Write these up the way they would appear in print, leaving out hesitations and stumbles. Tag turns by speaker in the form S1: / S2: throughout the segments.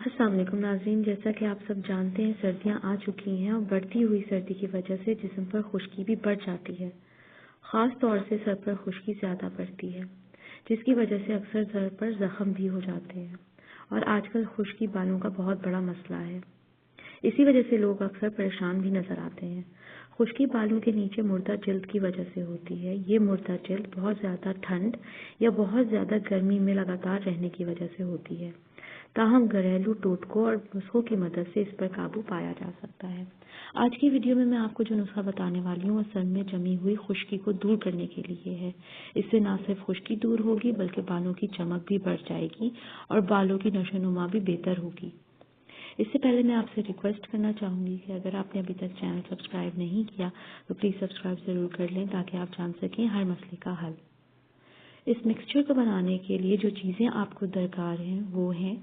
S1: السلام علیکم ناظرین، جیسا کہ آپ سب جانتے ہیں سردیاں آ چکی ہیں اور بڑھتی ہوئی سردی کی وجہ سے جسم پر خشکی بھی بڑھ جاتی ہے۔ خاص طور سے سر پر خشکی زیادہ پڑتی ہے، جس کی وجہ سے اکثر سر پر زخم بھی ہو جاتے ہیں اور آج کل خشکی بالوں کا بہت بڑا مسئلہ ہے۔ اسی وجہ سے لوگ اکثر پریشان بھی نظر آتے ہیں۔ خشکی بالوں کے نیچے مردہ جلد کی وجہ سے ہوتی ہے۔ یہ مردہ جلد بہت زیادہ ٹھنڈ یا بہت زیادہ گرمی میں لگاتار رہنے کی وجہ سے ہوتی ہے۔ تاہم گھریلو ٹوٹکوں اور نسخوں کی مدد سے اس پر قابو پایا جا سکتا ہے۔ آج کی ویڈیو میں آپ کو جو نسخہ بتانے والی ہوں وہ سر میں جمی ہوئی خشکی کو دور کرنے کے لیے ہے۔ اس سے نہ صرف خشکی دور ہوگی بلکہ بالوں کی چمک بھی بڑھ جائے گی اور بالوں کی نشو و نما بھی بہتر ہوگی۔ اس سے پہلے میں آپ سے ریکویسٹ کرنا چاہوں گی کہ اگر آپ نے ابھی تک چینل سبسکرائب نہیں کیا تو پلیز سبسکرائب ضرور کر لیں تاکہ آپ جان سکیں ہر مسئلے کا حل۔ اس مکسچر کو بنانے کے لیے جو چیزیں آپ کو درکار ہیں وہ ہیں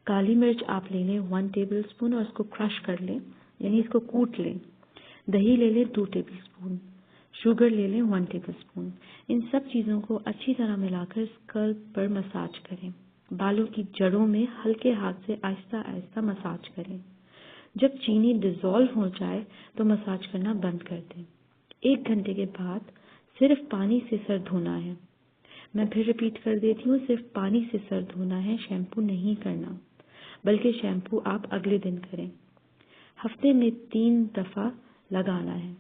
S1: کالی مرچ آپ لے لیں 1 ٹیبل اسپون اور اس کو کرش کر لیں، یعنی اس کو کوٹ لیں۔ دہی لے لیں 2 ٹیبل اسپون، شوگر لے لیں 1 ٹیبل اسپون۔ ان سب چیزوں کو اچھی طرح ملا کر اسکلپ پر مساج کریں۔ بالوں کی جڑوں میں ہلکے ہاتھ سے آہستہ آہستہ مساج کریں۔ جب چینی ڈیزولو ہو جائے تو مساج کرنا بند کر دیں۔ 1 گھنٹے کے بعد صرف پانی سے سر دھونا ہے۔ میں پھر ریپیٹ کر دیتی ہوں، صرف پانی سے سر دھونا ہے، شیمپو نہیں کرنا، بلکہ شیمپو آپ اگلے دن کریں۔ ہفتے میں 3 دفعہ لگانا ہے۔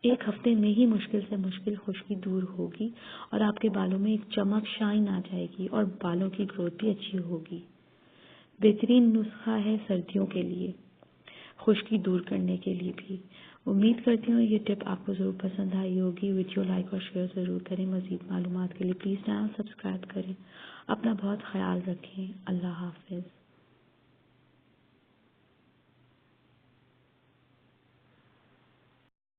S1: 1 ہفتے میں ہی مشکل سے مشکل خشکی دور ہوگی اور آپ کے بالوں میں ایک چمک شائن آ جائے گی اور بالوں کی گروتھ بھی اچھی ہوگی۔ بہترین نسخہ ہے سردیوں کے لیے، خشکی دور کرنے کے لیے بھی۔ امید کرتی ہوں یہ ٹپ آپ کو ضرور پسند آئی ہوگی۔ ویڈیو لائک اور شیئر ضرور کریں۔ مزید معلومات کے لیے پلیز چینل سبسکرائب کریں۔ اپنا بہت خیال رکھیں۔ اللہ حافظ۔